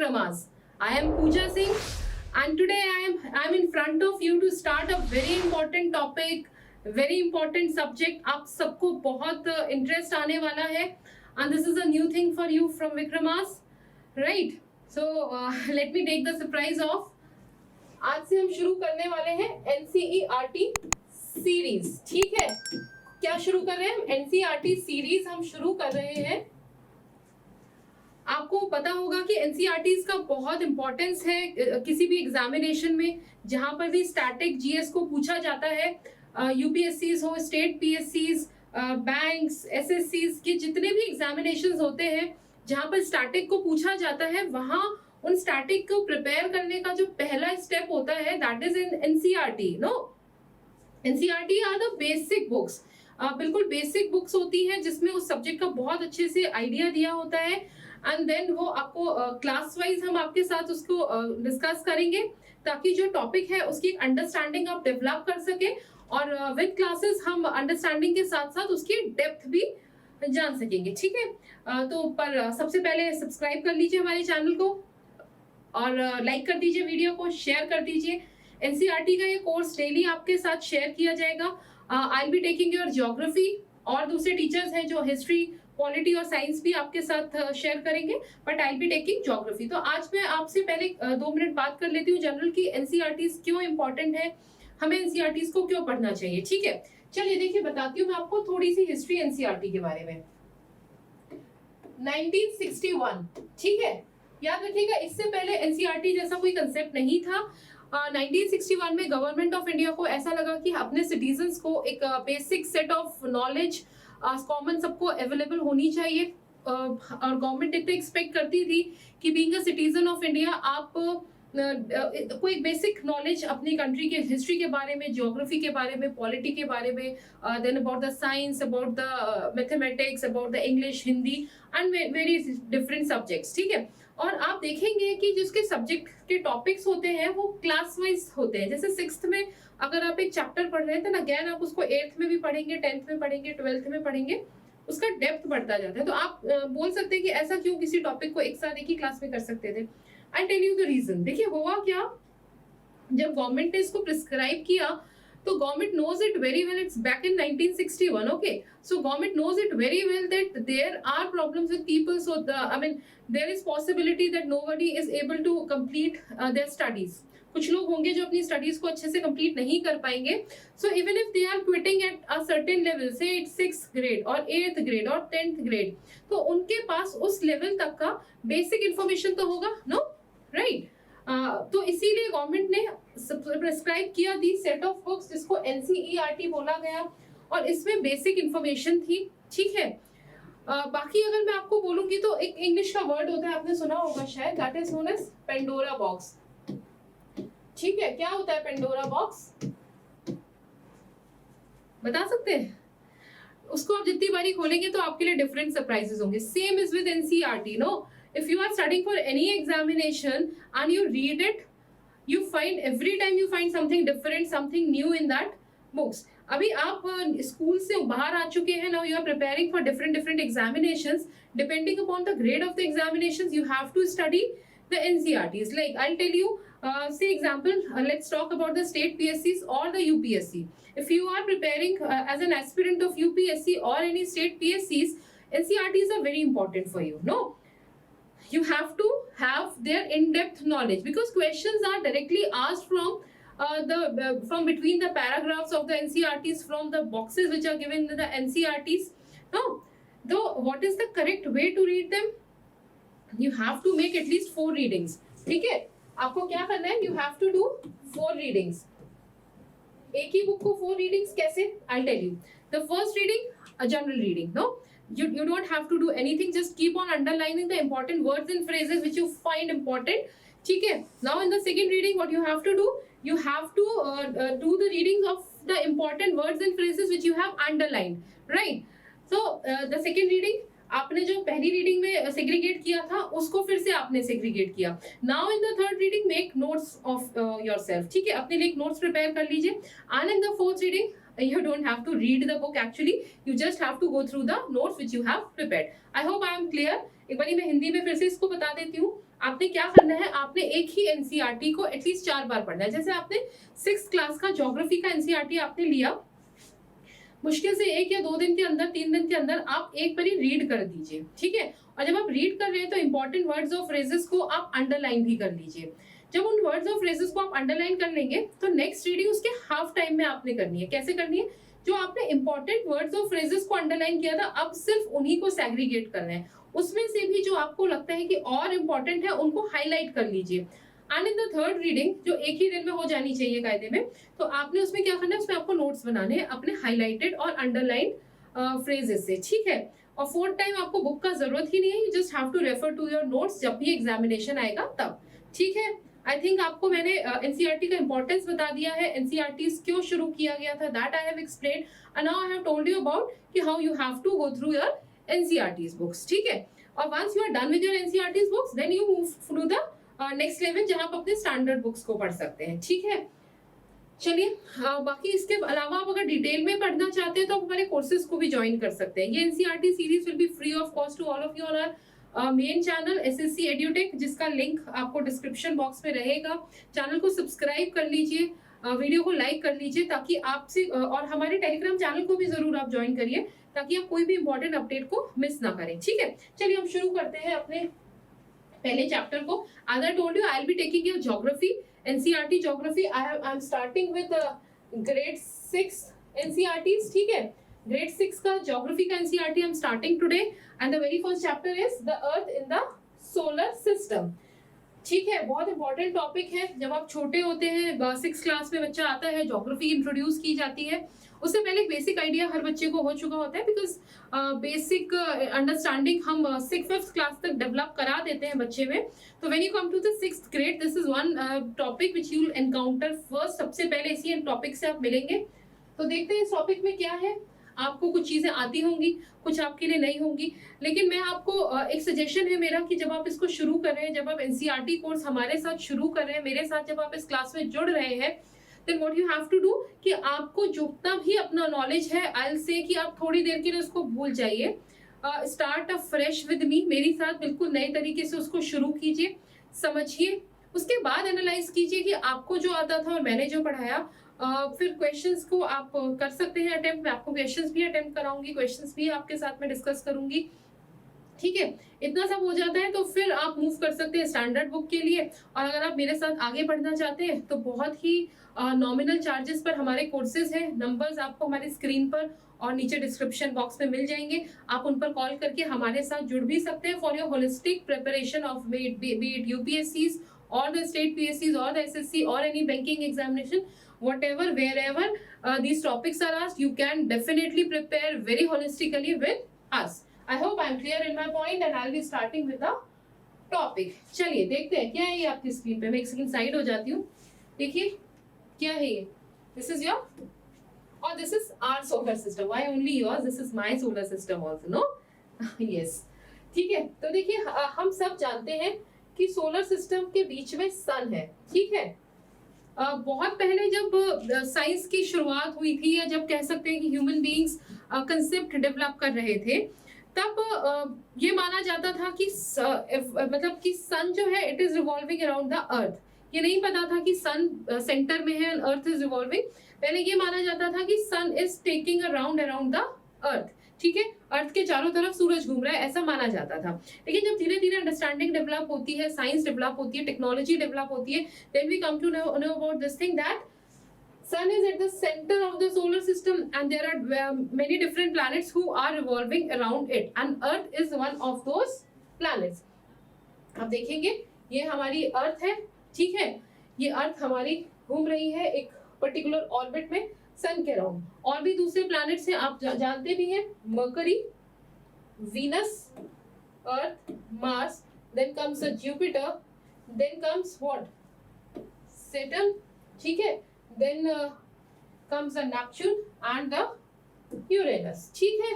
Vikramas. I am Pooja Singh, and today I am in front of you to start a very important topic, very important subject. आप सबको बहुत interest आने वाला है, and this is a new thing for you from Vikramas, right? So let me take the surprise off. आज से हम शुरू करने वाले हैं NCERT सीरीज. ठीक है, क्या शुरू कर रहे हैं हम? NCERT सीरीज हम शुरू कर रहे हैं. आपको पता होगा कि एनसीईआरटीज का बहुत इंपॉर्टेंस है किसी भी एग्जामिनेशन में, जहां पर भी स्टैटिक जीएस को पूछा जाता है. यूपीएससीज हो, स्टेट पीएससीज, बैंक्स, एसएससीज के जितने भी एग्जामिनेशंस होते हैं जहां पर स्टैटिक को पूछा जाता है, वहां उन स्टैटिक को प्रिपेयर करने का जो पहला स्टेप होता है that is in NCERT. No, NCERT are the basic books. बिल्कुल बेसिक बुक्स होती हैं जिसमें उस सब्जेक्ट का बहुत अच्छे से आइडिया दिया होता है, एंड देन वो आपको क्लास वाइज हम आपके साथ उसको डिस्कस करेंगे ताकि जो टॉपिक है उसकी एक अंडरस्टैंडिंग आप डेवलप कर सके, और विद क्लासेस हम अंडरस्टैंडिंग के साथ साथ उसकी डेप्थ भी जान सकेंगे. ठीक है, तो पर सबसे पहले सब्सक्राइब कर लीजिए हमारे चैनल को और लाइक कर दीजिए, वीडियो को शेयर कर दीजिए. एनसीईआरटी का ये कोर्स डेली आपके साथ शेयर किया जाएगा. आई बी टेकिंग योर ज्योग्राफी, और दूसरे टीचर्स हैं जो हिस्ट्री, पॉलिटी और साइंस भी आपके साथ शेयर करेंगे, but I be taking geography. तो आज मैं आपसे पहले 2 मिनट बात कर लेती हूँ जनरल की एनसीईआरटीज क्यों इंपॉर्टेंट है, हमें एनसीईआरटीज को क्यों पढ़ना चाहिए. ठीक है, चलिए देखिए बताती हूँ मैं आपको थोड़ी सी हिस्ट्री एनसीईआरटी के बारे में. 1961, ठीक है, याद रखिएगा इससे पहले एनसीईआरटी जैसा कोई कंसेप्ट नहीं था. 1961 में गवर्नमेंट ऑफ इंडिया को ऐसा लगा कि अपने सिटीजन्स को एक basic set of knowledge common सबको अवेलेबल होनी चाहिए, और गवर्नमेंट इतना एक्सपेक्ट करती थी कि being a citizen of India आप कोई बेसिक नॉलेज अपनी कंट्री के हिस्ट्री के बारे में, ज्योग्राफी के बारे में, पॉलिटी के बारे में, then about the science, about the mathematics, about the English, Hindi and very different subjects. ठीक है, और आप देखेंगे कि जिसके सब्जेक्ट के टॉपिक्स होते हैं वो क्लास वाइज होते हैं. जैसे 6th में अगर आप एक चैप्टर पढ़ रहे हैं तो अगेन आप उसको 8th में भी पढ़ेंगे, 10th में पढ़ेंगे, 12th में पढ़ेंगे, उसका डेप्थ बढ़ता जाता है. तो आप बोल सकते हैं कि ऐसा क्यों किसी टॉपिक को एक साथ एक ही क्लास में कर सकते थे. I tell you the reason. देखिए हुआ क्या, जब गवर्नमेंट ने इसको प्रिस्क्राइब किया तो government knows it very well. It's back in 1961. Okay, so government knows it very well that there are problems with people. So there is possibility that nobody is able to complete their studies. कुछ लोग होंगे जो अपनी studies को अच्छे से complete नहीं कर पाएंगे. So even if they are quitting at a certain level, say it's 6th grade और 8th ग्रेड और 10th ग्रेड, तो उनके पास उस लेवल तक का बेसिक इंफॉर्मेशन तो होगा. No, right. तो इसीलिए गवर्नमेंट ने प्रिस्क्राइब किया दी सेट ऑफ बुक्स जिसको एनसीईआरटी बोला गया, और इसमें बेसिक इंफॉर्मेशन थी. ठीक है, बाकी अगर मैं आपको बोलूंगी तो एक इंग्लिश का वर्ड होता है, आपने सुना होगा शायद, that is known as Pandora box. ठीक है, क्या होता है पेंडोरा बॉक्स, बता सकते हैं? उसको आप जितनी बारी खोलेंगे तो आपके लिए डिफरेंट सरप्राइजेस होंगे. Same is with NCERT. No, if you are studying for any examination and you read it, you find every time you find something different, something new in that books. अभी आप school से बाहर आ चुके हैं, now you are preparing for different examinations. Depending upon the grade of the examinations, you have to study the NCERTs. Like I'll tell you, say example, let's talk about the state PSCs or the UPSC. If you are preparing as an aspirant of UPSC or any state PSCs, NCERTs are very important for you. No, you have to have their in-depth knowledge because questions are directly asked from from between the paragraphs of the NCERTs, from the boxes which are given in the NCERTs. No, though what is the correct way to read them? You have to make at least 4 readings. ठीक है, आपको क्या करना है? You have to do 4 readings. एक ही book को 4 readings कैसे? I'll tell you. The first reading, a general reading. No, you don't have to do anything, just keep on underlining the important words and phrases which you find important. ठीक है, now in the second reading what you have to do, you have to do the readings of the important words and phrases which you have underlined, right? So the second reading, आपने जो पहली reading में segregate किया था उसको फिर से आपने सेग्रीगेट किया. Now in the third reading make notes of yourself. ठीक है, अपने लिए नोट्स प्रिपेयर कर लीजिए. And in the fourth reading you don't have to read the book, actually you just have to go through the notes which you have prepared. I hope I am clear. एक बारी मैं हिंदी में फिर से इसको बता देती हूँ. आपने क्या करना है, आपने एक ही एनसीईआरटी को एटलीस्ट 4 बार पढ़ना है। जैसे आपने 6th क्लास का ज्योग्राफी का एनसीईआरटी आपने लिया, मुश्किल से 1 या 2 दिन के अंदर, 3 दिन के अंदर आप एक बारी रीड कर दीजिए, ठीक है। और जब आप रीड कर रहे हैं तो इंपॉर्टेंट वर्ड्स और फ्रेजेस को आप अंडरलाइन भी कर लीजिए। जब उन वर्ड्स और फ्रेजेस को आप अंडरलाइन कर लेंगे तो नेक्स्ट रीडिंग उसके हाफ टाइम में आपने करनी है। कैसे करनी है? जो आपने इंपॉर्टेंट वर्ड्स और फ्रेजेस को अंडरलाइन किया था, अब सिर्फ उन्हीं को सैग्रीगेट करना है। उसमें से भी जो आपको लगता है कि और इंपॉर्टेंट है, उनको हाईलाइट कर लीजिए। And in the third reading, जो एक ही दिन में हो जानी चाहिए कायदे में, तो आपने उसमें क्या करना है, उसमें आपको नोट्स बनाने हैं अपने हाईलाइटेड और अंडरलाइन फ्रेजेस से, ठीक है। और फोर्थ टाइम आपको बुक का जरूरत ही नहीं है, you just have to refer to your notes जब भी एग्जामिनेशन आएगा तब, ठीक है। आई थिंक आपको मैंने एनसीईआरटी का इंपॉर्टेंस बता दिया है, एनसीईआरटी क्यों शुरू किया गया था, that I have explained, and now I have told you about कि how you have to go through your NCERT books, ठीक है। और once you are done with your NCERT books, then you move through the next level, जहां आप अपने standard books को पढ़ सकते हैं, ठीक है। चलिए, बाकी इसके अलावा आप अगर डिटेल में पढ़ना चाहते हैं तो हमारे कोर्सेज को भी ज्वाइन कर सकते हैं। ये NCERT series will be free of cost to all of you on our main channel SSC Edutech, जिसका लिंक आपको डिस्क्रिप्शन बॉक्स में रहेगा। चैनल को सब्सक्राइब कर लीजिए, वीडियो को लाइक कर लीजिए, ताकि आपसे और हमारे टेलीग्राम चैनल को भी जरूर आप ज्वाइन करिए, ताकि आप कोई भी इंपॉर्टेंट अपडेट को मिस ना करें, ठीक है। चलिए हम शुरू करते हैं अपने पहले चैप्टर को। As I told you, I'll be taking your geography, NCERT geography. I'm starting with grade 6 NCERTs, ठीक है। grade 6 का geography का NCERT I'm starting today, and the very first chapter is the Earth in the solar system, ठीक है। बहुत important topic है। जब आप छोटे होते हैं, 6 क्लास में बच्चा आता है, ज्योग्राफी इंट्रोड्यूस की जाती है, उससे पहले एक बेसिक आइडिया हर बच्चे को हो चुका होता है, बिकॉज बेसिक अंडरस्टैंडिंग हम 6th क्लास तक डेवलप करा देते हैं बच्चे में। तो when you come to the 6th grade, this is one topic which you will encounter first. सबसे पहले इसी टॉपिक से आप मिलेंगे। तो देखते हैं इस टॉपिक में क्या है। आपको कुछ चीजें आती होंगी, कुछ आपके लिए नहीं होंगी, लेकिन मैं आपको एक सजेशन है मेरा कि जब आप इसको शुरू कर रहे हैं, जब आप एनसीईआरटी कोर्स हमारे साथ शुरू कर रहे हैं, मेरे साथ जब आप इस क्लास में जुड़ रहे हैं, then what you have to do कि आपको जितना भी अपना नॉलेज है, I'll say कि आप थोड़ी देर के लिए उसको भूल जाइए। Start a fresh with me, मेरे साथ बिल्कुल नए तरीके से उसको शुरू कीजिए, समझिए, उसके बाद एनालाइज कीजिए कि आपको जो आता था और मैंने जो पढ़ाया। फिर क्वेश्चंस को आप कर सकते हैं अटेम्प्ट, मैं आपको क्वेश्चंस भी अटेम्प्ट कराऊंगी, क्वेश्चंस भी आपके साथ में डिस्कस करूंगी, ठीक है। इतना सब हो जाता है तो फिर आप मूव कर सकते हैं स्टैंडर्ड बुक के लिए। और अगर आप मेरे साथ आगे पढ़ना चाहते हैं तो बहुत ही नॉमिनल चार्जेस पर हमारे कोर्सेज हैं। नंबर्स आपको हमारी स्क्रीन पर और नीचे डिस्क्रिप्शन बॉक्स में मिल जाएंगे, आप उन पर कॉल करके हमारे साथ जुड़ भी सकते हैं for your holistic preparation of be it UPSCs और द स्टेट पीएससीज और द एसएससी और any banking examination, whatever wherever these topics are asked, you can definitely prepare very holistically with us. I hope I am clear in my point and I'll be starting with the topic. चलिए देखते हैं क्या है ये आपकी screen पे। मैं एक सेकंड साइड हो जाती हूँ। देखिए क्या है ये, this is your or this is our solar system. Why only yours? This is my solar system also, no? Yes, ठीक है। तो देखिए हम सब जानते हैं कि सोलर सिस्टम के बीच में सन है, ठीक है। बहुत पहले जब साइंस की शुरुआत हुई थी, या जब कह सकते हैं कि ह्यूमन बीइंग्स कंसेप्ट डेवलप कर रहे थे, तब ये माना जाता था कि मतलब कि सन जो है it is revolving around the अर्थ। ये नहीं पता था कि सन सेंटर में है एंड अर्थ इज रिवॉल्विंग। पहले ये माना जाता था कि sun is taking around around the earth, ठीक है। अर्थ के चारों तरफ सूरज घूम रहा है, ऐसा माना जाता था। लेकिन जब धीरे धीरे अंडरस्टैंडिंग डेवलप होती है, साइंस डेवलप होती है, टेक्नोलॉजी डेवलप होती है, then we come to know about this thing that sun is at the center of the solar system and there are many different planets who are revolving around it and earth is one of those planets. अब देखेंगे ये हमारी अर्थ है, ठीक है। ये अर्थ हमारी घूम रही है एक पर्टिकुलर ऑर्बिट में सन के अराउंड। और भी दूसरे प्लैनेट्स हैं, आप जानते भी हैं, Mercury, Venus, Earth, Mars, then comes Jupiter, then comes what, Saturn, ठीक है, then comes the Neptune and the Uranus, ठीक है।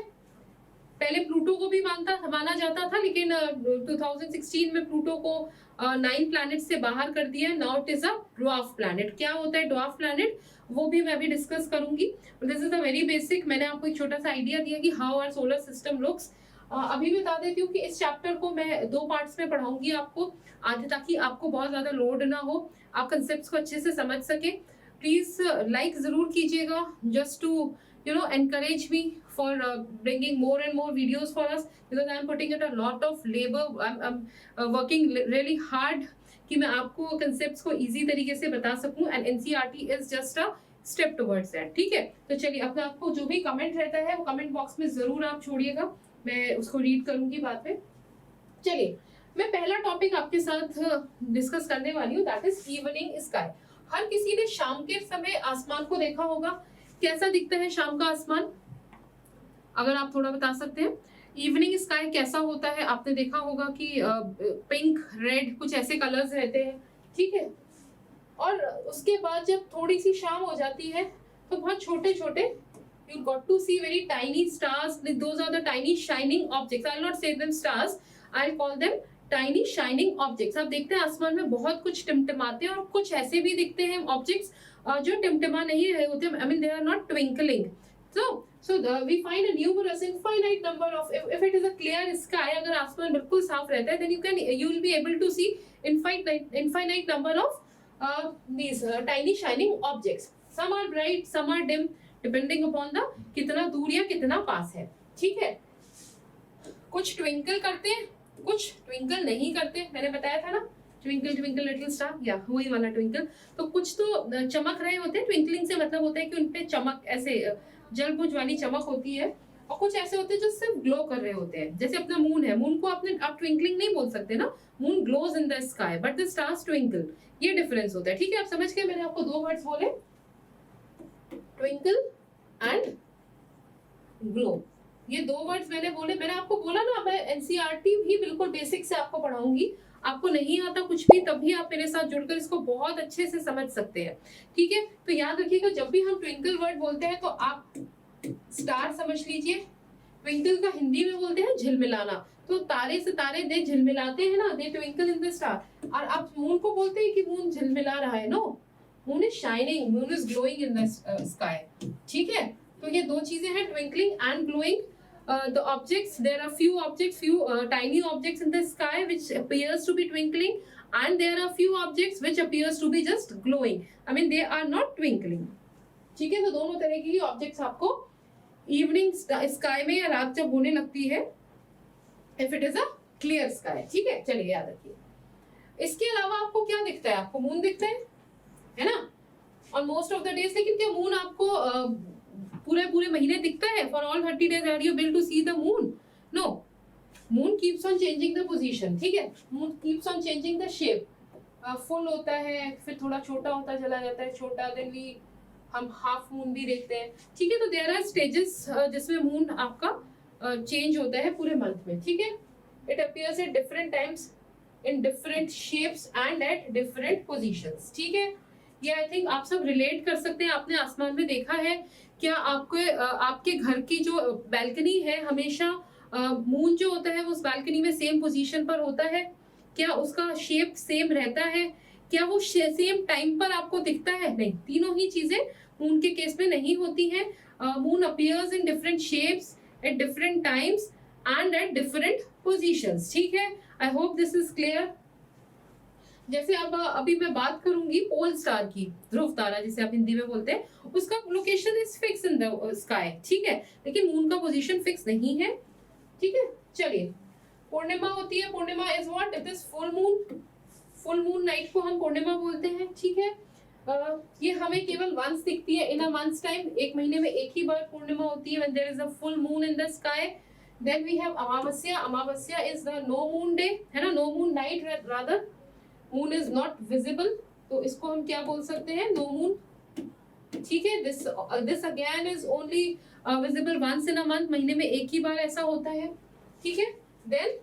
पहले प्लूटो को भी माना जाता था, लेकिन 2016 में प्लूटो को 9 प्लैनेट से बाहर कर दिया। Now it is a dwarf planet. क्या होता है ड्वार्फ प्लैनेट, वो भी मैं अभी डिस्कस करूंगी। This is a very basic, मैंने आपको एक छोटा सा आइडिया दिया कि how our solar system looks. अभी बता देती हूँ कि इस चैप्टर को मैं 2 पार्ट्स में पढ़ाऊंगी आपको आगे, ताकि आपको बहुत ज्यादा लोड ना हो, आप कंसेप्ट्स को अच्छे से समझ सके। प्लीज लाइक जरूर कीजिएगा, just to encourage me for bringing more and more videos for us, because I am putting it a lot of labor. I'm working really hard कि मैं आपको कंसेप्ट्स को इजी तरीके से बता सकूं, and NCERT is just a step towards that. ठीक है, तो चलिए अपना आपको जो भी कमेंट रहता है वो कमेंट बॉक्स में जरूर आप छोड़िएगा, मैं उसको रीड करूंगी बाद में। चलिए मैं पहला टॉपिक आपके साथ डिस्कस करने वाली हूँ, दैट इज इवनिंग स्काई। हर किसी ने शाम के समय आसमान को देखा होगा, कैसा दिखता है शाम का आसमान, अगर आप थोड़ा बता सकते हैं। इवनिंग स्काई कैसा होता है, आपने देखा होगा कि पिंक रेड कुछ ऐसे कलर्स रहते हैं, ठीक है। और उसके बाद जब थोड़ी सी शाम हो जाती है तो बहुत छोटे छोटे you got to see very tiny stars. Those are the tiny shining objects. I'll not say them stars, I'll call them tiny shining objects. आप देखते हैं आसमान में बहुत कुछ टिमटिमाते हैं, और कुछ ऐसे भी दिखते हैं ऑब्जेक्ट्स जो टिमटिमा नहीं रहे होते, I mean they are not twinkling. So we find a numerous infinite number of, if it is a clear sky, अगर आसमान बिल्कुल साफ रहता है, then you will be able to see infinite number of these tiny shining objects. Some are bright, some are dim, depending upon the कितना दूर या कितना पास है, ठीक है। कुछ ट्विंकल करते हैं, कुछ ट्विंकल नहीं करते, मैंने बताया था ना, ट्विंकल ट्विंकल लिटिल स्टार, या वही वाला ट्विंकल। तो कुछ तो चमक रहे होते हैं, ट्विंकलिंग से मतलब होता है कि उनपे चमक, ऐसे जलबुझ वाली चमक होती है, और कुछ ऐसे होते हैं जो सिर्फ ग्लो कर रहे होते हैं, जैसे अपना मून है, मून को आप ट्विंकलिंग नहीं बोल सकते ना, moon glows in the sky but the stars twinkle, ये डिफरेंस होता है, ठीक है। आप समझ गए, मैंने आपको 2 वर्ड्स बोले, ट्विंकल एंड ग्लो, ये 2 वर्ड्स मैंने बोले। मैंने आपको बोला ना, मैं एनसीईआरटी भी बिल्कुल बेसिक से आपको पढ़ाऊंगी, आपको नहीं आता कुछ भी तब भी आप मेरे साथ जुड़कर इसको बहुत अच्छे से समझ सकते हैं, ठीक है। तो याद रखिएगा, जब भी हम ट्विंकल वर्ड बोलते हैं तो आप स्टार समझ लीजिए, ट्विंकल का हिंदी में बोलते हैं झिलमिलाना, तो तारे सितारे दे झिलमिलाते हैं ना, दे ट्विंकल इन द स्टार। और आप मून को बोलते हैं कि मून झिलमिला रहा है, no, moon is shining, moon is glowing in the sky, ठीक है। तो ये 2 चीजें हैं, twinkling and glowing. The objects, there are few tiny objects in the sky which appears to be twinkling, and there are few objects which appears to be just glowing, I mean they are not twinkling, ठीक है। तो दोनों तरह की objects आपको evening sky में या रात जब होने लगती है, if it is a clear sky, ठीक है। चलिए याद रखिए। इसके अलावा आपको क्या दिखता है, आपको मून दिखता है ना, और मोस्ट ऑफ द डेज। लेकिन क्या मून आपको पूरे महीने दिखता है? For all 30 days are you able to see the moon? No, moon keeps on changing the position, ठीक है। Moon keeps on changing the shape, full होता है, फिर थोड़ा छोटा होता चला जाता है, छोटा, देन हम हाफ मून भी देखते हैं, ठीक है। तो देयर आर स्टेजेस जिसमें मून आपका चेंज होता है पूरे मंथ में, ठीक है। It appears at different times in different shapes and at different positions, ठीक है। ये आई थिंक आप सब रिलेट कर सकते हैं, आपने आसमान में देखा है क्या? आपके घर की जो बैल्कनी है, हमेशा मून जो होता है वो उस बैल्कनी में सेम पोजीशन पर होता है क्या? उसका शेप सेम रहता है क्या? वो सेम टाइम पर आपको दिखता है? नहीं, तीनों ही चीजें मून के केस में नहीं होती हैं। Moon appears in different shapes at different times and at different positions, ठीक है। I hope this is clear. जैसे अब अभी मैं बात करूंगी पोल स्टार की, ध्रुव तारा जिसे आप हिंदी में बोलते हैं, उसका location is fix in the sky, ठीक है, लेकिन मून का पोजीशन फिक्स नहीं है, ठीक है। चलिए, पूर्णिमा होती है, purnima is what? It is full moon, full moon night को हम पूर्णिमा बोलते हैं, ठीक है। ये हमें केवल वंस दिखती है इन अ मंथ्स टाइम, एक महीने में एक ही बार पूर्णिमा होती है, when there is a full moon in the sky. Then we have amavasya, amavasya is the no moon day, है ना, no moon night rather, moon is not visible, तो इसको हम क्या बोल सकते हैं? नो मून, ठीक है। This again is only visible once in a month, महीने में एक ही बार ऐसा होता है, ठीक है। Then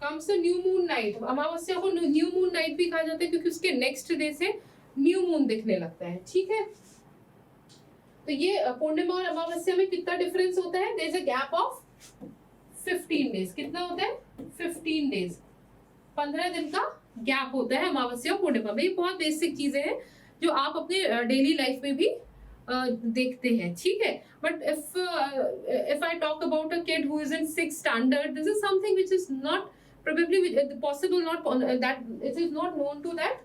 comes the new moon night, अमावस्या को न्यू मून नाइट भी कहा जाता है क्योंकि उसके नेक्स्ट डे से न्यू मून दिखने लगता है, ठीक है। तो ये पूर्णिमा और अमावस्या में कितना डिफरेंस होता है? There is a gap of 15 days, कितना होता है? 15 डेज, 15 दिन का गैप होता है अमावस्या और पूर्णिमा में। ये बहुत बेसिक चीजें हैं जो आप अपने डेली लाइफ में भी देखते हैं, ठीक है. But if I talk about a kid who is in 6th standard, this is something which is not probably possible, not that it is not known to that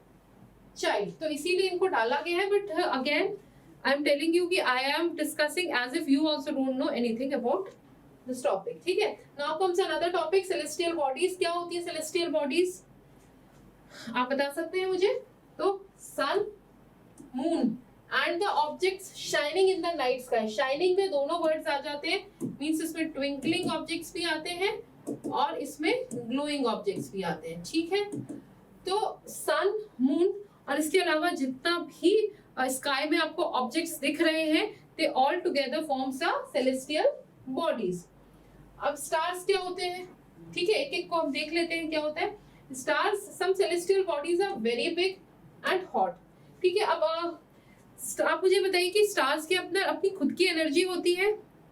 child. तो इसीलिए इनको डाला गया है. But again I am telling you कि I am discussing as if you also don't know anything about this topic, ठीक है. Now comes another topic, celestial bodies. क्या होती है celestial bodies? आप बता सकते हैं मुझे? तो sun, moon and the objects shining in the night sky. Shining में दोनों words आ जाते हैं, means इसमें twinkling objects भी आते हैं और इसमें glowing objects भी आते हैं, ठीक है. तो sun, moon और इसके अलावा जितना भी स्काई में आपको ऑब्जेक्ट्स दिख रहे हैं, they all together forms a celestial bodies. अब स्टार्स क्या होते हैं, ठीक है, एक एक को हम देख लेते हैं क्या होता है. Stars, some celestial bodies are very big and hot, ठीक है. अब आप मुझे बताइए कि स्टार्स के अपनी खुद की एनर्जी होती है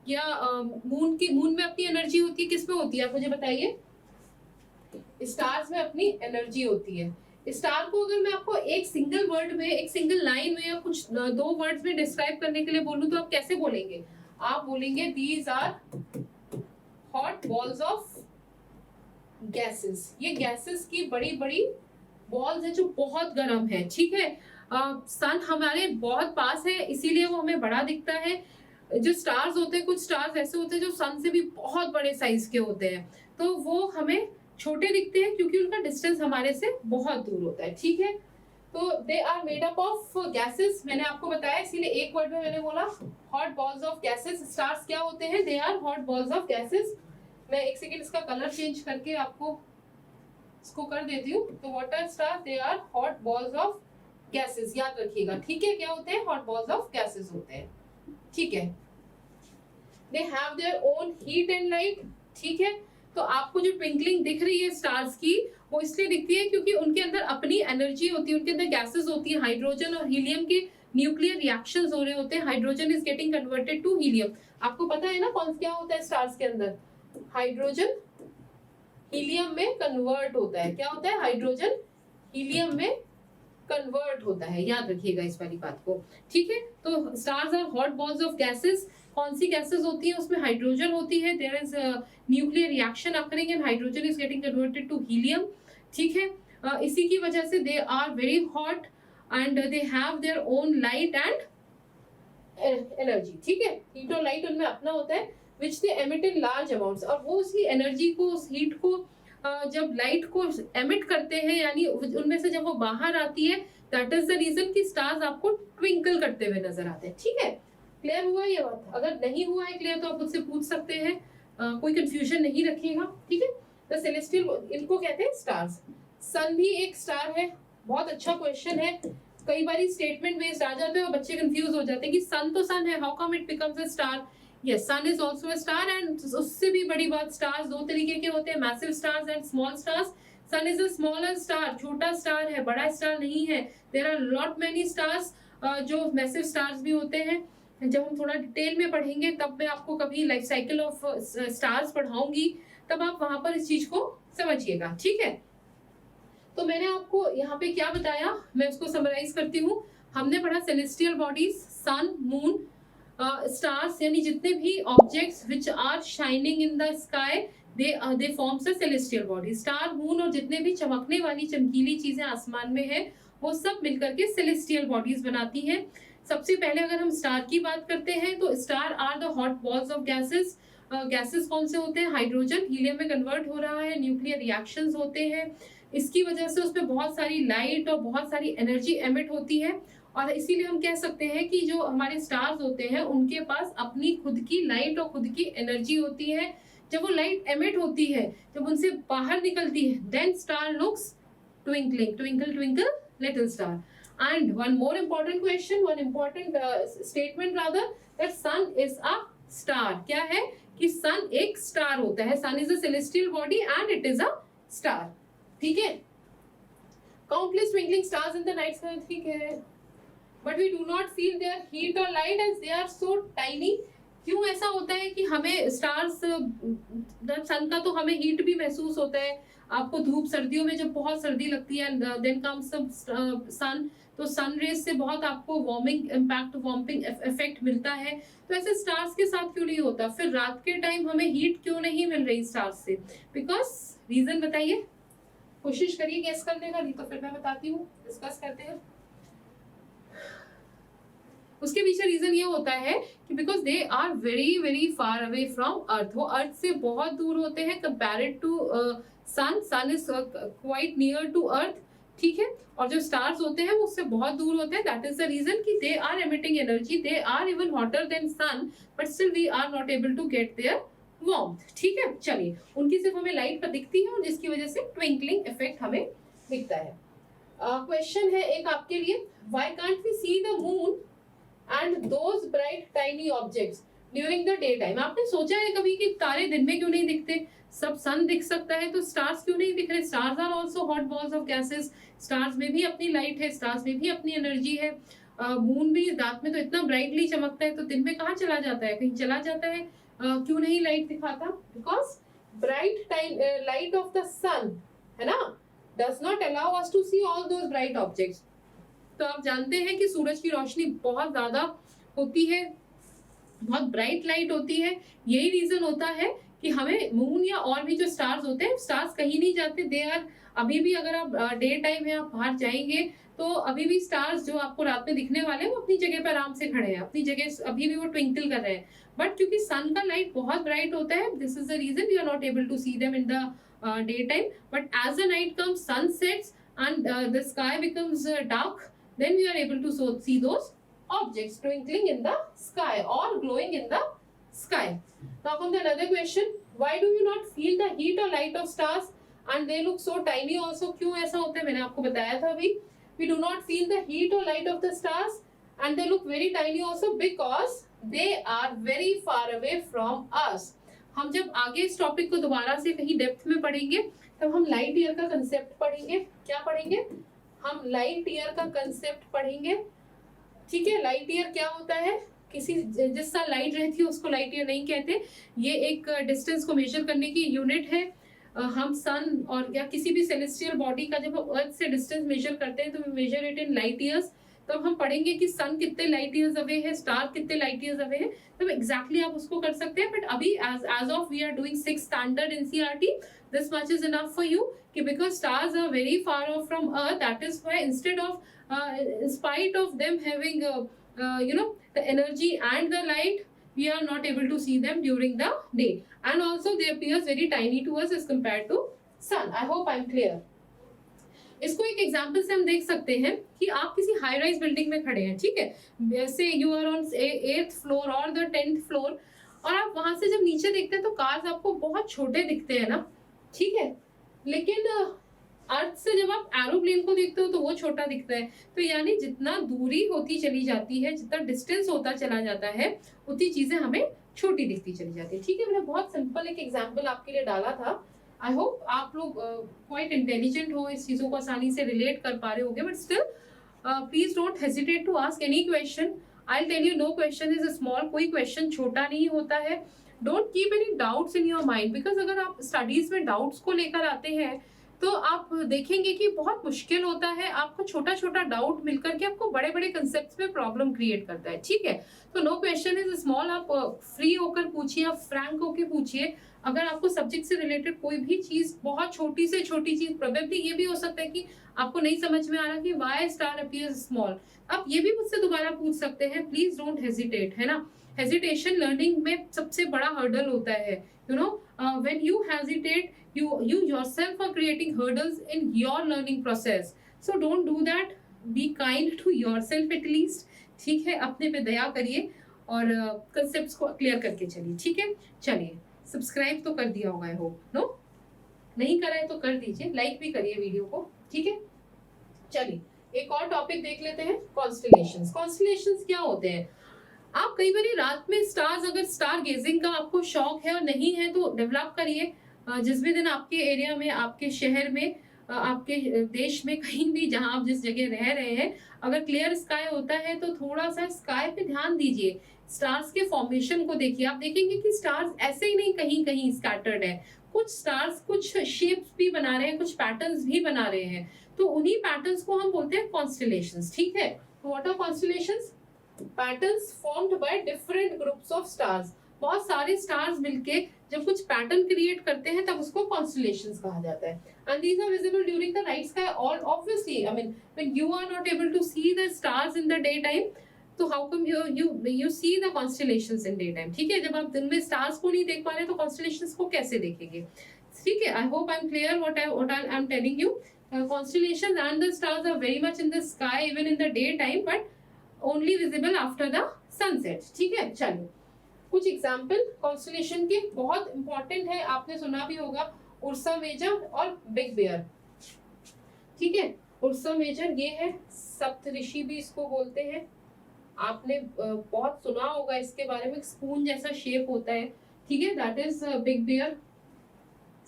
या मून में अपनी एनर्जी होती है, किस में होती है, आप मुझे बताइए. स्टार्स में अपनी एनर्जी होती है. स्टार को अगर मैं आपको एक सिंगल वर्ड में, एक सिंगल लाइन में या कुछ दो वर्ड्स में डिस्क्राइब करने के लिए बोलूं तो आप कैसे बोलेंगे? आप बोलेंगे these are hot balls of gases. ये गैसेस की बड़ी बड़ी बॉल्स है जो बहुत गर्म है, ठीक है. सन हमारे बहुत पास है इसीलिए वो हमें बड़ा दिखता है. जो स्टार्स होते हैं, कुछ स्टार्स ऐसे होते हैं जो सन से भी बहुत बड़े साइज के होते हैं, तो वो हमें छोटे दिखते हैं क्योंकि उनका डिस्टेंस हमारे से बहुत दूर होता है, ठीक है. तो they are made up of gases, मैंने आपको बताया इसीलिए एक वर्ड में मैंने बोला hot balls of gases. Stars क्या होते हैं? They are hot balls of gases. मैं एक सेकेंड इसका कलर चेंज करके आपको इसको कर देती हूँ. तो what are star, they are hot balls of gases, याद रखिएगा, ठीक है. क्या होते हैं? हॉट बॉल्स ऑफ गैसेस होते हैं, ठीक है. दे have their own heat and light, ठीक है. तो आपको जो ट्विंकलिंग दिख रही है स्टार्स की, वो इसलिए दिखती है क्योंकि उनके अंदर अपनी एनर्जी होती है, उनके अंदर गैसेस होती है. हाइड्रोजन और हीलियम के न्यूक्लियर रिएक्शंस हो रहे होते हैं. Hydrogen is getting converted to helium. आपको पता है ना कौन क्या होता है स्टार्स के अंदर? हाइड्रोजन हीलियम में कन्वर्ट होता है. क्या होता है? हाइड्रोजन हीलियम में कन्वर्ट होता है, याद रखिएगा इस वाली बात को, ठीक है. तो stars are hot balls of gases. कौन सी गैसेस होती है? उसमें हाइड्रोजन होती है. There is nuclear reaction occurring and hydrogen is getting converted to helium, ठीक है. इसी की वजह से they are very hot and they have their own light and energy, ठीक है. हीट और लाइट उनमें अपना होता है which they emit in large amounts. और वो उसी एनर्जी को, उस हीट को जब लाइट को एमिट करते हैं, यानी उनमें से जब वो बाहर आती है, दैट इज द रीजन कि स्टार्स आपको ट्विंकल करते हुए नजर आते हैं, ठीक है. क्लियर हुआ ये बात? अगर नहीं हुआ है क्लियर तो आप मुझसे पूछ सकते हैं, कोई कंफ्यूजन नहीं रखिएगा, ठीक है. द सेलेस्टियल, इनको कहते हैं स्टार्स. सन भी एक स्टार है. बहुत अच्छा क्वेश्चन है. कई बार स्टेटमेंट बेस्ड आ जाते हैं और बच्चे कंफ्यूज हो जाते हैं कि सन तो सन है, how come it becomes a star. Yes, sun is also a star and उससे भी बड़ी बात, stars दो तरीके के होते हैं, massive stars and small stars. Sun is a smaller star, छोटा star है, बड़ा star नहीं है. There are lot many stars जो massive stars भी होते हैं. जब हम थोड़ा डिटेल में पढ़ेंगे तब मैं आपको कभी लाइफ साइकिल ऑफ स्टार्स पढ़ाऊंगी, तब आप वहां पर इस चीज को समझिएगा, ठीक है. तो मैंने आपको यहाँ पे क्या बताया, मैं उसको समराइज करती हूँ. हमने पढ़ा celestial bodies, sun, moon, stars, यानी जितने भी objects which are shining in the sky, they forms a celestial body. Star, moon और जितने भी चमकने वाली चमकीली चीजें आसमान में है, वो सब मिलकर के सेलेस्टियल बॉडीज बनाती हैं. सबसे पहले अगर हम स्टार की बात करते हैं तो star are the hot balls of gases. Gases कौन से होते हैं? हाइड्रोजन हीलियम में कन्वर्ट हो रहा है, न्यूक्लियर रिएक्शंस होते हैं, इसकी वजह से उसमें बहुत सारी लाइट और बहुत सारी एनर्जी एमिट होती है. और इसीलिए हम कह सकते हैं कि जो हमारे स्टार्स होते हैं उनके पास अपनी खुद की लाइट और खुद की एनर्जी होती है. जब वो लाइट एमिट होती है, जब उनसे बाहर निकलती है, then star looks twinkling, twinkle twinkle little star. And one more important question, one important statement rather, that sun is a star. क्या है कि सन एक स्टार होता है. Sun is a celestial body and it is a star, ठीक है. Countless twinkling stars in the night sky, ठीक है, but we do not feel their heat or light as they are so tiny. क्यों ऐसा ऐसा होता है कि हमें स्टार्स, सन का तो हमें हीट भी महसूस होता है, आपको धूप सर्दियों में जब बहुत सर्दी लगती है, देन कम्स सन, तो सन रेज से बहुत आपको वार्मिंग इम्पैक्ट, वार्मिंग इफेक्ट मिलता है। तो ऐसे स्टार्स के साथ क्यों नहीं होता? फिर रात के टाइम हमें हीट क्यों नहीं मिल रही स्टार्स से? बिकॉज रीजन बताइए, कोशिश करिए गेस करने का, नहीं तो फिर मैं बताती हूँ, डिस्कस करते हैं। उसके पीछे रीजन ये होता है कि because they are very very far away from earth, वो अर्थ से बहुत दूर होते हैं compared to sun. Sun is quite near to earth, ठीक है, और जो स्टार्स होते हैं वो उससे बहुत दूर होते हैं। दैट इज द रीजन कि they are emitting energy, they are even hotter than sun, but still we are not able to get their warmth, ठीक है। चलिए, उनकी सिर्फ हमें लाइट पर दिखती है और जिसकी वजह से ट्विंकलिंग इफेक्ट हमें दिखता है। क्वेश्चन है एक आपके लिए, why can't we see the moon and those bright tiny objects during the daytime? आपने सोचा है कभी कि तारे दिन में क्यों नहीं दिखते? सब सन दिख सकता है तो स्टार्स क्यों नहीं दिख रहे? Stars are also hot balls of gases, stars में भी अपनी लाइट है, स्टार्स में भी अपनी एनर्जी है। मून भी रात में तो इतना ब्राइटली चमकता है, तो दिन में कहाँ चला जाता है? कहीं चला जाता है, क्यों नहीं लाइट दिखाता? Because bright time light of the sun, है ना, does not allow us to see all those bright objects. तो आप जानते हैं कि सूरज की रोशनी बहुत ज्यादा होती है, बहुत ब्राइट लाइट होती है। यही रीजन होता है कि हमें मून या और भी जो स्टार्स होते हैं, स्टार्स कहीं नहीं जाते, दे आर अभी भी, अगर आप डे टाइम में आप बाहर जाएंगे तो अभी भी स्टार्स जो आपको रात में दिखने वाले हैं वो अपनी जगह पर आराम से खड़े हैं, अपनी जगह अभी भी वो ट्विंकल कर रहे हैं। बट क्योंकि सन का लाइट बहुत ब्राइट होता है, this is the reason we are not able to see them in the day time. But as the night comes, sun sets and the sky becomes dark, then we are able to see those objects twinkling in the sky or glowing in the sky. Now comes another question, why do you not feel the heat or light of stars and they look so tiny also? क्यों ऐसा होता है? मैंने आपको बताया था अभी, we do not feel the heat or light of the stars and they look very tiny also because they are very far away from us. हम जब आगे इस टॉपिक को दोबारा से कहीं डेप्थ में पढ़ेंगे तब हम लाइट ईयर का कंसेप्ट पढ़ेंगे। क्या पढ़ेंगे? हम लाइट ईयर का कंसेप्ट पढ़ेंगे, ठीक है। लाइट ईयर क्या होता है? किसी जिस साल लाइट रहती है उसको लाइट ईयर नहीं कहते, ये एक डिस्टेंस को मेजर करने की यूनिट है। हम सन और या किसी भी सेलेस्टियल बॉडी का जब अर्थ से डिस्टेंस मेजर करते हैं तो we measure it in light years. तब हम पढ़ेंगे कि सन कितने लाइट ईयर्स अवे है, स्टार कितने लाइट ईयर्स अवे है, तब एग्जैक्टली आप उसको कर सकते हैं। बट अभी as of we are doing 6th standard NCERT, this much is enough for you, because stars are very far off from earth. That is why instead of in spite of them having the energy and the light, we are not able to see them during the day, and also they appears very tiny to us as compared to sun. I hope I'm clear. इसको एक example से हम देख सकते हैं कि आप किसी हाई राइज बिल्डिंग में खड़े हैं, ठीक है, जैसे you are on 8th floor और द 10th फ्लोर, और आप वहां से जब नीचे देखते हैं तो कार्स आपको बहुत छोटे दिखते हैं ना, ठीक है, लेकिन अर्थ से जब आप एरोप्लेन को देखते हो तो वो छोटा दिखता है। तो यानी जितना दूरी होती चली जाती है, जितना डिस्टेंस होता चला जाता है, उतनी चीजें हमें छोटी दिखती चली जाती है, ठीक है। मैंने बहुत सिंपल एक एग्जांपल आपके लिए डाला था। आई होप आप लोग क्वाइट इंटेलिजेंट हो, इस चीजों को आसानी से रिलेट कर पा रहे होंगे। But still please don't hesitate to ask any question. I tell you, no question is small, कोई क्वेश्चन छोटा नहीं होता है। Don't keep any doubts in your mind, because अगर आप स्टडीज में डाउट्स को लेकर आते हैं तो आप देखेंगे कि बहुत मुश्किल होता है। आपको छोटा छोटा डाउट मिलकर के आपको बड़े बड़े कंसेप्ट्स में प्रॉब्लम क्रिएट करता है, ठीक है। तो नो क्वेश्चन इज स्मॉल, आप फ्री होकर पूछिए, आप फ्रैंक होकर पूछिए। अगर आपको सब्जेक्ट से रिलेटेड कोई भी चीज, बहुत छोटी से छोटी चीज, प्रोबेबली ये भी हो सकता है कि आपको नहीं समझ में आ रहा कि व्हाई स्टार अपीयर्स स्मॉल, आप ये भी मुझसे दोबारा पूछ सकते हैं। प्लीज डोंट हेजिटेट, है ना। हेजिटेशन लर्निंग में सबसे बड़ा हर्डल होता है, you know, when you hesitate, you yourself are creating hurdles in your learning process, so don't do that. Be kind to yourself at least, ठीक है। अपने पे दया करिए और कंसेप्ट्स को क्लियर करके चलिए, ठीक है। चलिए, सब्सक्राइब तो कर दिया होगा, आई होप, नो, नहीं करा है तो कर दीजिए, लाइक भी करिए वीडियो को, ठीक है। चलिए, एक और टॉपिक देख लेते हैं, कॉन्स्टेलेशंस। कॉन्स्टेलेशंस क्या होते हैं? आप कई बार रात में स्टार्स, अगर स्टार गेजिंग का आपको शौक है और नहीं है तो डेवलप करिए। जिस भी दिन आपके एरिया में, आपके शहर में, आपके देश में, कहीं भी जहां आप जिस जगह रह रहे हैं, अगर क्लियर स्काई होता है तो थोड़ा सा स्काई पे ध्यान दीजिए। स्टार्स के फॉर्मेशन को देखिए, आप देखेंगे कि स्टार्स ऐसे ही नहीं कहीं कहीं स्कैटर्ड है, कुछ स्टार्स कुछ शेप्स भी बना रहे हैं, कुछ पैटर्न्स भी बना रहे हैं, तो उन्हीं पैटर्न्स को हम बोलते हैं कॉन्स्टेलेशंस। ठीक है, what are constellations? Patterns formed by different groups of stars. बहुत सारे स्टार्स मिलके जब कुछ पैटर्न क्रिएट करते हैं तब उसको कॉन्स्टेलेशंस कहा जाता है। And these are visible during the night sky, all obviously, I mean when you are not able to see the stars in the daytime, तो how come you see the constellations in daytime? ठीक है, जब आप दिन में stars को नहीं देख पा रहे तो कॉन्स्टेलेशंस को कैसे देखेंगे? ठीक है, I hope I am clear what I am telling you. Constellations and the stars are very much in the sky even in the daytime, but only visible after the sunset. ठीक है, चलिए कुछ example constellation के बहुत important है, आपने सुना भी होगा, उर्सा मेजर और बिग बेयर। ठीक है, उर्सा मेजर ये है, सप्तऋषि भी इसको बोलते हैं, आपने बहुत सुना होगा इसके बारे में, स्पून जैसा शेप होता है। ठीक है, दैट इज बिग बेयर,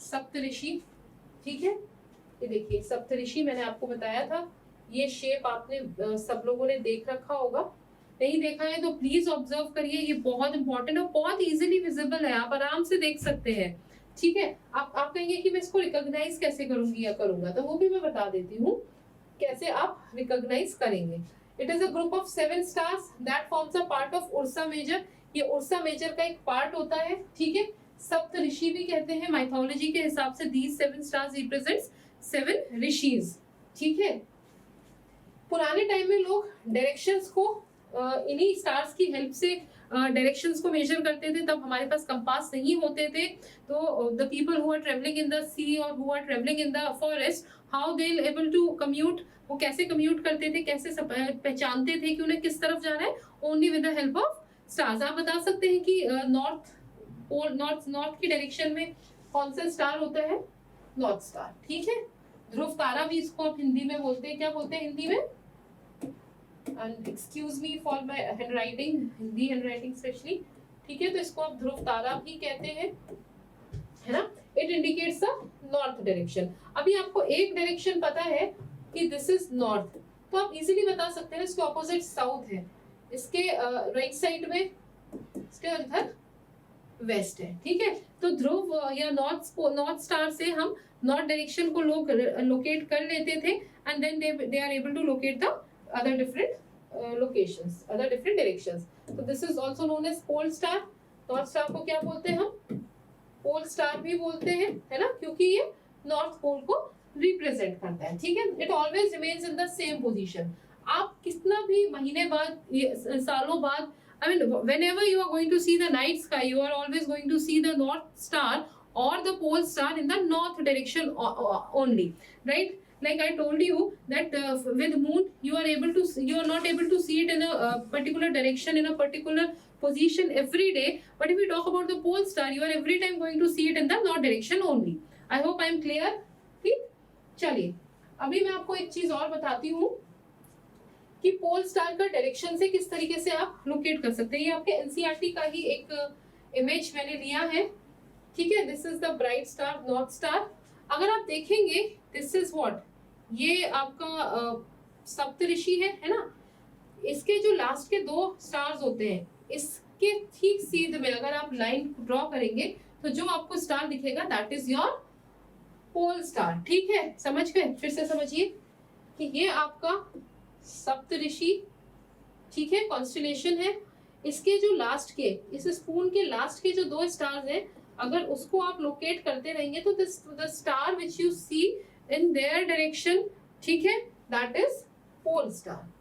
सप्तऋषि। ठीक है, ये देखिए सप्तऋषि मैंने आपको बताया था, ये शेप आपने सब लोगों ने देख रखा होगा, नहीं देखा है तो प्लीज ऑब्जर्व करिए, ये बहुत इंपॉर्टेंट और बहुत इजीली विजिबल है, आप आराम से देख सकते हैं। ठीक है, आप कहेंगे कि मैं इसको रिकॉग्नाइज कैसे करूंगी या करूंगा, तो वो भी मैं बता देती हूँ कैसे आप रिकॉग्नाइज करेंगे। It is a group of 7 stars that forms a part of Ursa Major, ये उर्सा मेजर का एक पार्ट होता है। ठीक है, सप्तऋषि भी कहते हैं, माइथोलॉजी के हिसाब से these 7 stars represents 7 ऋषिज। ठीक है, पुराने टाइम में लोग डायरेक्शंस को इन्हीं स्टार्स की हेल्प से डायरेक्शंस को मेजर करते थे, तब हमारे पास कंपास नहीं होते थे, तो the people who are travelling in the sea और who are travelling in the forest, how they able to commute, वो कैसे कम्यूट करते थे, कैसे पहचानते थे कि उन्हें किस तरफ जाना है? Only with the help of stars. आप बता सकते हैं कि नॉर्थ की डायरेक्शन में कौन सा स्टार होता है? North star. ठीक है, ध्रुव तारा भी इसको आप हिंदी में बोलते हैं, क्या बोलते हैं हिंदी में? And excuse me for my handwriting, Hindi handwriting specially। ठीक है, तो इसको आप ध्रुव तारा भी कहते हैं, है ना? It indicates the north direction। अभी आपको एक डायरेक्शन पता है कि this is north, तो आप इजीली बता सकते हैं इसके ऑपोजिट साउथ है, इसके राइट साइड में, इसके इधर वेस्ट है। ठीक है, तो ध्रुव या नॉर्थ स्टार से हम नॉर्थ डायरेक्शन को लोकेट कर लेते थे, and then they are able to locate the other different locations, other different directions. So this is also known as pole star। North star को क्या बोलते हैं हम? पोल स्टार भी बोलते हैं, है ना, क्योंकि ये नॉर्थ पोल को रिप्रेजेंट करता है। ठीक है, it always remains in the same position. आप कितना भी महीने बाद, सालों बाद, I mean whenever you are going to see the night sky, you are always going to see the north star or the pole star in the north direction only, right? Like I told you that with moon you are not able to see it in a particular direction, in a particular position every day, but if we talk about the pole star, you are every time going to see it in the north direction only। I hope I am clear। ठीक, चलिए अभी मैं आपको एक चीज और बताती हूँ कि पोल स्टार का डायरेक्शन से किस तरीके से आप लोकेट कर सकते हैं। ये आपके एनसीईआरटी का ही एक इमेज मैंने लिया है। ठीक है, this is the bright star, north star. अगर आप देखेंगे दिस इज व्हाट, ये आपका सप्तऋषि है ना, इसके जो लास्ट के 2 स्टार्स होते हैं, इसके ठीक सीध में अगर आप लाइन ड्रॉ करेंगे तो जो आपको स्टार दिखेगा that is your pole star. ठीक है, समझ गए? फिर से समझिए कि ये आपका सप्तऋषि, ठीक है, कॉन्स्टेलेशन है, इसके जो लास्ट के, इस स्पून के लास्ट के जो 2 स्टार्स हैं, अगर उसको आप लोकेट करते रहेंगे तो the star which you see in their direction, ठीक है, that is pole star.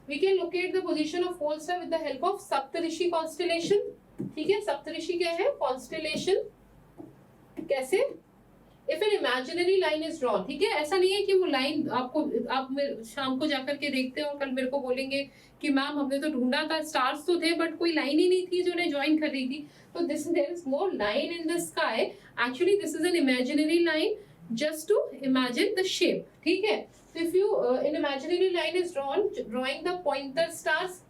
We can locate the position of pole star with the help of Saptarishi constellation. ठीक है, सप्तऋषि क्या है? कॉन्स्टेलेशन। कैसे? If an imaginary line is drawn, ठीक है, ऐसा नहीं है कि वो लाइन आपको, आप शाम को जाकर के देखते हैं और कल मेरे को बोलेंगे कि मैम हमने तो ढूंढा था, स्टार्स तो थे बट कोई लाइन ही नहीं थी जो उन्हें ज्वाइन कर रही थी। तो there is no line in the sky, actually this is an imaginary line just to imagine the shape. ठीक है, तो if you in imaginary line is drawing the pointer stars,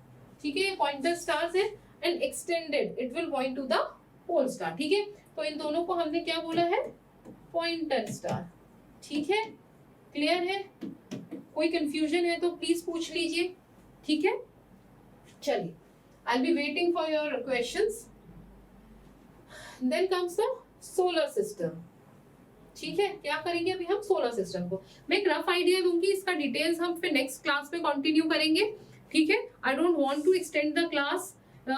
ठीक है, पॉइंटर स्टार्स है and extended it will point to the pole star. ठीक है, तो इन दोनों को हमने क्या बोला है? Pointer star. ठीक है, क्लियर है? कोई कंफ्यूजन है तो प्लीज पूछ लीजिए। ठीक है, चलिए I'll be waiting for your questions. Then comes the solar system. ठीक है, क्या करेंगे अभी हम सोलर सिस्टम को, मैं एक रफ आइडिया दूंगी, इसका डिटेल्स हम फिर नेक्स्ट क्लास में कंटिन्यू करेंगे. ठीक है, I don't want to extend the class,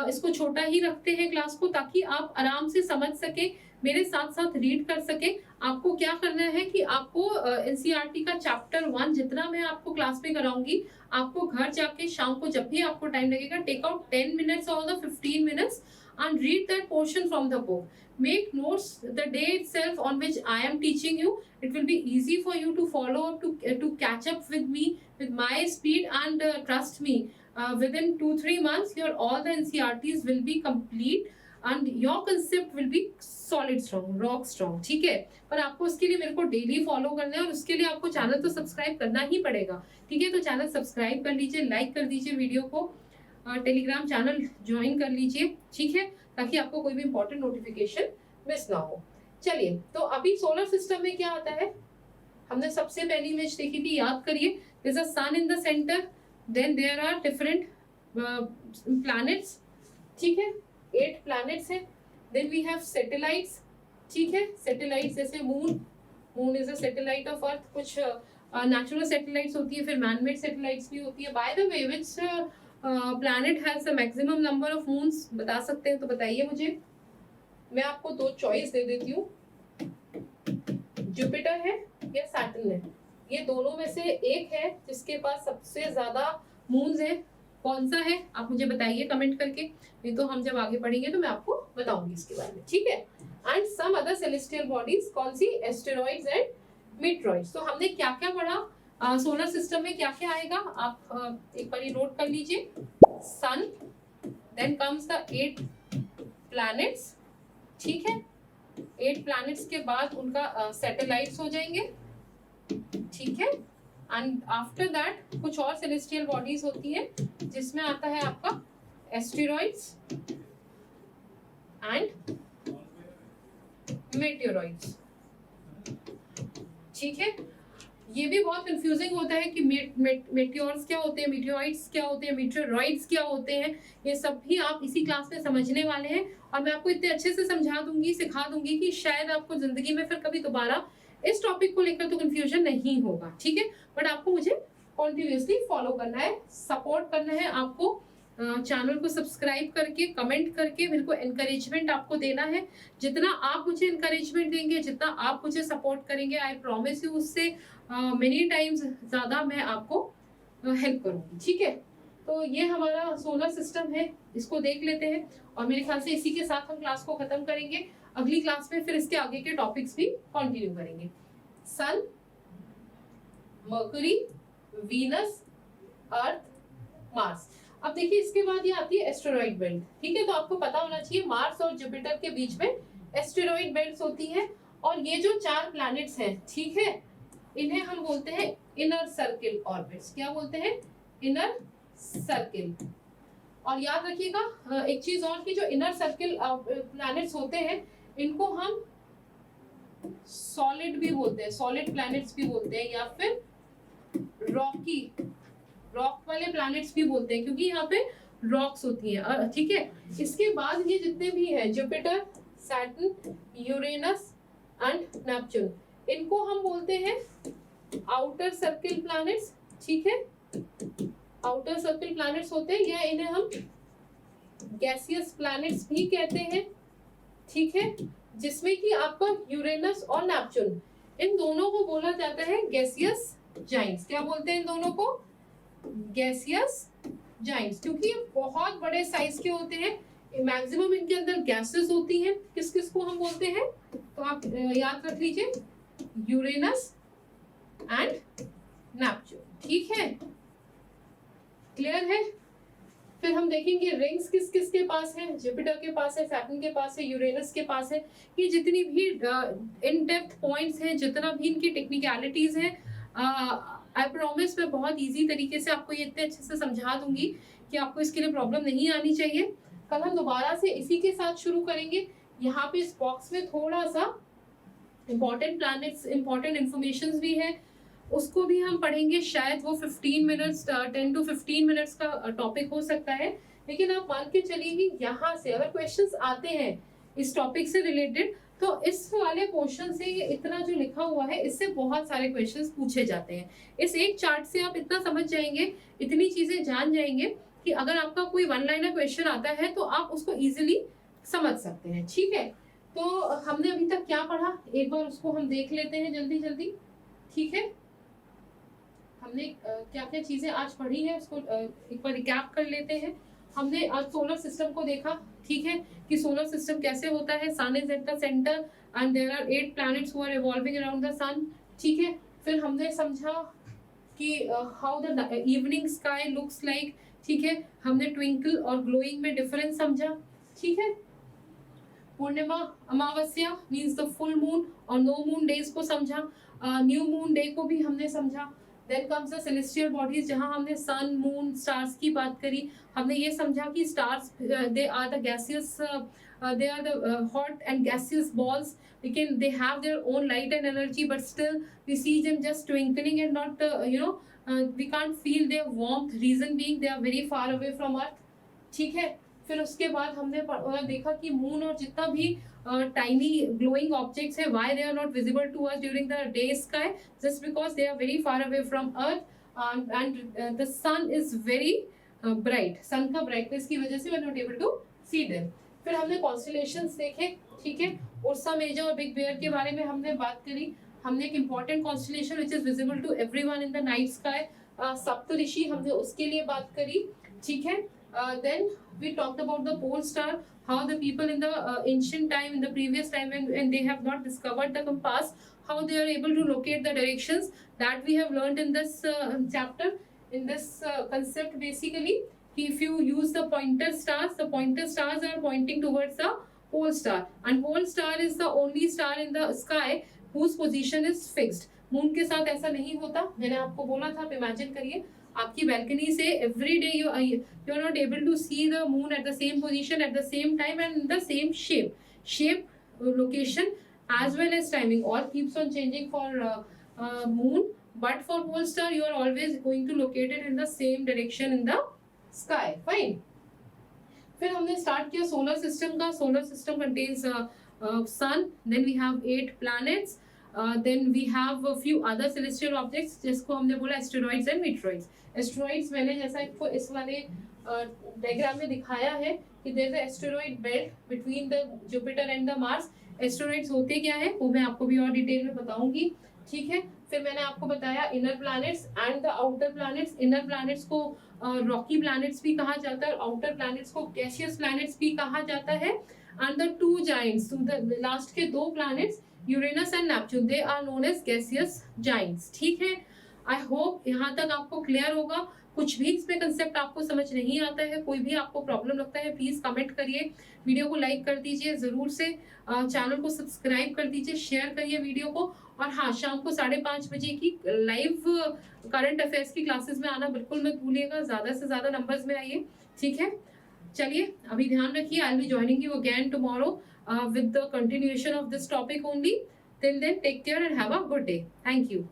इसको छोटा ही रखते हैं क्लास को, ताकि आप आराम से समझ सके, मेरे साथ साथ रीड कर सके. आपको क्या करना है कि आपको एनसीईआरटी का चैप्टर 1 जितना मैं आपको क्लास में कराऊंगी, आपको घर जाके शाम को जब भी आपको टाइम लगेगा, take out 10 minutes or the 15 minutes and read that portion from the book. Make notes the day itself on which I am teaching you. It will be easy for you to follow up, to catch up with me with my speed, and trust me, within 2-3 months your all the NCERTs will be complete and your concept will be solid strong, rock strong. ठीक है, पर आपको उसके लिए मेरे को daily follow करना है, और उसके लिए आपको चैनल तो सब्सक्राइब करना ही पड़ेगा. ठीक है, तो चैनल सब्सक्राइब कर लीजिए, लाइक कर दीजिए वीडियो को, टेलीग्राम चैनल ज्वाइन कर लीजिए. ठीक है, ताकि आपको कोई भी इंपॉर्टेंट नोटिफिकेशन मिस ना हो. चलिए, तो अभी सोलर सिस्टम में क्या आता है, हमने सबसे पहली इमेज देखी थी, याद करिए. There is a sun in the centre, then there are different planets. ठीक है, 8 प्लैनेट्स हैं. Then we have satellites. ठीक है, सैटेलाइट्स जैसे moon is a satellite of Earth. कुछ नेचुरल सैटेलाइट्स होती है, फिर मैनमेड सैटेलाइट्स भी होती है. By the way, which planet has the maximum number of moons, बता सकते हैं तो बताइए मुझे. मैं आपको 2 चॉइस दे देती हूँ, जुपिटर है या सैटर्न है. ये दोनों में से एक है जिसके पास सबसे ज्यादा मून्स है. कौन सा है आप मुझे बताइए कमेंट करके, नहीं तो हम जब आगे पढ़ेंगे तो मैं आपको बताऊंगी इसके बारे में. ठीक है, and some other celestial bodies, कौन सी, एस्टेरॉइड्स एंड मीटरॉइड्स. तो हमने क्या क्या पढ़ा, सोलर सिस्टम में क्या क्या आएगा, आप एक बार नोट कर लीजिए. सन, देन कम्स द 8 प्लैनेट्स. ठीक है, 8 प्लैनेट्स के बाद उनका सैटेलाइट्स हो जाएंगे. ठीक है, एंड आफ्टर दैट कुछ और सेलेस्टियल बॉडीज होती है जिसमें आता है आपका एस्टेरॉइड्स एंड मेटेओरॉइड्स. ठीक है, ये भी बहुत कंफ्यूजिंग होता है कि मेटियोर्स क्या होते हैं, मीटियोइड्स क्या होते हैं, मीटेरोइड्स क्या होते हैं. ये सब भी आप इसी क्लास में समझने वाले हैं, और मैं आपको इतने अच्छे से समझा दूंगी, सिखा दूंगी कि शायद आपको जिंदगी में फिर कभी दोबारा इस टॉपिक को लेकर तो कंफ्यूजन नहीं होगा. ठीक है, बट आपको मुझे कॉन्टिन्यूसली फॉलो करना है, सपोर्ट करना है. आपको चैनल को सब्सक्राइब करके, कमेंट करके मेरे को एनकरेजमेंट आपको देना है. जितना आप मुझे एनकरेजमेंट देंगे, जितना आप मुझे सपोर्ट करेंगे, आई प्रॉमिस यू उससे मेनी टाइम्स ज्यादा मैं आपको हेल्प करूंगी. ठीक है, तो ये हमारा सोलर सिस्टम है, इसको देख लेते हैं, और मेरे ख्याल से इसी के साथ हम क्लास को खत्म करेंगे. अगली क्लास में फिर इसके आगे के टॉपिक्स भी कंटिन्यू करेंगे. सन, मर्क्यूरी, वीनस, अर्थ, मार्स. अब देखिए, इसके बाद ये आती है एस्टेरॉइड बेल्ट. ठीक है, तो आपको पता होना चाहिए मार्स और जुपिटर के बीच में एस्टेरॉइड बेल्ट्स होती है. और ये जो 4 प्लैनेट्स हैं, ठीक है, इन्हें हम बोलते हैं इनर सर्किल ऑर्बिट्स. क्या बोलते हैं, इनर सर्किल. और याद रखिएगा एक चीज और, कि जो इनर सर्किल प्लैनेट्स होते हैं इनको हम सॉलिड भी बोलते हैं, सॉलिड प्लैनेट्स भी बोलते हैं, या फिर रॉक वाले प्लैनेट्स भी बोलते हैं, क्योंकि यहाँ पे रॉक्स होती हैं. ठीक है, इसके बाद ये जितने भी हैं, Jupiter, Saturn, Uranus and Neptune, इनको हम बोलते हैं आउटर सर्किल प्लैनेट्स. ठीक है, आउटर सर्किल प्लैनेट्स होते हैं, या इन्हें हम गैसियस प्लैनेट्स भी कहते हैं. ठीक है, जिसमें कि आपका यूरेनस और नेपच्यून, इन दोनों को बोला जाता है गैसियस जाइंट्स. क्या बोलते हैं इन दोनों को, गैसियस जाइंट्स, क्योंकि ये बहुत बड़े साइज के होते हैं. मैक्सिमम इनके अंदर गैसेस होती हैं. किस किस को हम बोलते हैं, तो आप याद रख लीजिए, यूरेनस एंड नेपच्यून. ठीक है, क्लियर है. फिर हम देखेंगे रिंग्स किस किस के पास है, जुपिटर के पास है, सैटर्न के पास है, यूरेनस के पास है. ये जितनी भी इन डेप्थ पॉइंट्स हैं, जितना भी इनकी टेक्निकलिटीज हैं, आई प्रॉमिस मैं बहुत इजी तरीके से आपको ये इतने अच्छे से समझा दूंगी कि आपको इसके लिए प्रॉब्लम नहीं आनी चाहिए. कल हम दोबारा से इसी के साथ शुरू करेंगे. यहाँ पे इस बॉक्स में थोड़ा सा इम्पोर्टेंट प्लैनेट्स, इम्पोर्टेंट इंफॉर्मेशन भी है, उसको भी हम पढ़ेंगे. शायद वो 15 मिनट्स 10 to 15 मिनट्स का टॉपिक हो सकता है, लेकिन आप मान के चलिए कि यहाँ से अगर क्वेश्चंस आते हैं इस टॉपिक से रिलेटेड, तो इस वाले क्वेश्चन से ये इतना जो लिखा हुआ है इससे बहुत सारे क्वेश्चंस पूछे जाते हैं। इस एक चार्ट से आप इतना समझ जाएंगे, इतनी चीजें जान जाएंगे कि अगर आपका कोई वन लाइनर क्वेश्चन आता है तो आप उसको इजीली समझ सकते हैं। ठीक है, तो हमने अभी तक क्या पढ़ा एक बार उसको हम देख लेते हैं जल्दी जल्दी। ठीक है, हमने क्या क्या चीजें आज पढ़ी है उसको एक बार रिकैप कर लेते हैं। हमने आज सोलर सिस्टम को देखा, ठीक है, कि सोलर सिस्टम कैसे होता है। Sun is at the centre and there are 8 planets who are revolving around the sun. ठीक है, फिर हमने समझा कि how the evening sky looks like. ठीक है, हमने ट्विंकल और ग्लोइंग में डिफरेंस समझा। ठीक है, purnima amavasya means the full moon और नो मून डेज को समझा। न्यू मून डे को भी हमने समझा। Then comes the celestial bodies, जहां हमने सन मून स्टार्स की बात करी। हमने ये समझा कि stars they are the gaseous, they are the hot and gaseous balls. They have their own light and energy, but still we see them just twinkling and not we can't feel their warmth. Reason being they are very far away from earth. ठीक है, फिर उसके बाद हमने देखा कि moon और जितना भी टाइनी ग्लोइंग ऑब्जेक्ट्स है, why they are not visible to us during the day sky, just because they are very far away from earth, and the sun is very bright. sun का brightness की वजह से we are not able to see them. फिर हमने constellations देखे। ठीक है, Ursa Major और बिग बेयर के बारे में हमने बात करी। हमने एक important constellation which is visible to everyone in the night sky, Saptarishi, हमने उसके लिए बात करी। ठीक है, then we talked about the pole star, how the people in the ancient time, in the previous time when they have not discovered the compass, how they are able to locate the directions. That we have learned in this chapter, in this concept basically. If you use the pointer stars are pointing towards the pole star, and pole star is the only star in the sky whose position is fixed. Moon के साथ ऐसा नहीं होता, मैंने आपको बोला था। आप इमेजिन करिए आपकी बैल्कनी से every day you are not able to see the moon at the same position at the same time and in the same shape location as well as timing. All keeps on changing for moon, but for pole star you are always going to locate it in the same direction in the sky. Fine. फिर हमने start किया solar system का। Solar system contains sun, then we have 8 planets, then we have a few other celestial objects जिसको हमने बोला asteroids and मीटरॉइड्स। Asteroids मैंने जैसा आपको इस वाले डायग्राम में दिखाया है कि there is a asteroid belt between the Jupiter and the Mars. Asteroids होते क्या है वो मैं आपको भी और डिटेल में बताऊंगी। ठीक है, फिर मैंने आपको बताया inner planets and the outer planets. Inner planets को रॉकी प्लैनेट्स भी कहा जाता है, आउटर प्लैनेट्स को गैसियस प्लैनेट्स भी कहा जाता है। And the two giants, the last के 2 planets Uranus and Neptune, they are known as gaseous giants. ठीक है, आई होप यहाँ तक आपको क्लियर होगा। कुछ भी इसमें कंसेप्ट आपको समझ नहीं आता है, कोई भी आपको प्रॉब्लम लगता है, प्लीज कमेंट करिए, वीडियो को लाइक कर दीजिए जरूर से, चैनल को सब्सक्राइब कर दीजिए, शेयर करिए वीडियो को। और हाँ, शाम को 5:30 बजे की लाइव करंट अफेयर्स की क्लासेस में आना बिल्कुल मत भूलिएगा, ज्यादा से ज्यादा नंबर्स में आइए। ठीक है, चलिए अभी ध्यान रखिए। I will be joining you again tomorrow with the continuation of this topic only. Till then take care and have a good day. Thank you.